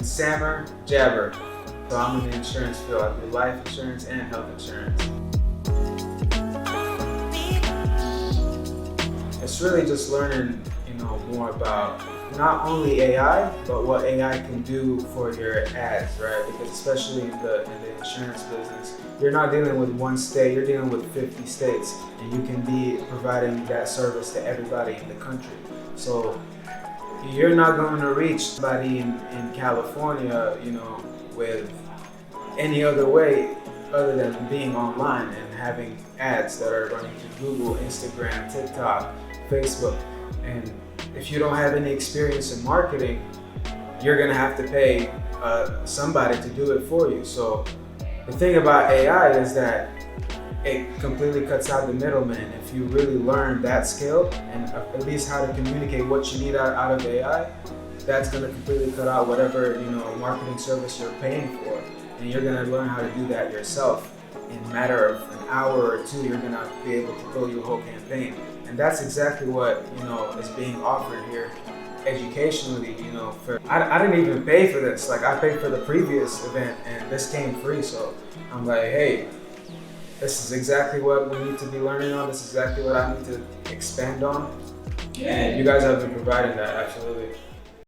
Sammer Jabber. So I'm in the insurance field. I do life insurance and health insurance. It's really just learning, more about not only AI, but what AI can do for your ads, right? Because especially in the insurance business, you're not dealing with one state, you're dealing with 50 states, and you can be providing that service to everybody in the country. So you're not going to reach somebody in California, with any other way other than being online and having ads that are running to Google, Instagram, TikTok, Facebook. And if you don't have any experience in marketing, you're gonna have to pay somebody to do it for you. So the thing about AI is that it completely cuts out the middleman. If you really learn that skill and at least how to communicate what you need out of AI, that's gonna completely cut out whatever marketing service you're paying for. And you're gonna learn how to do that yourself. In a matter of an hour or two, you're gonna be able to build your whole campaign. And that's exactly what is being offered here educationally. I didn't even pay for this. Like, I paid for the previous event and this came free. So I'm like, hey, this is exactly what we need to be learning on. This is exactly what I need to expand on. And you guys have been providing that, absolutely.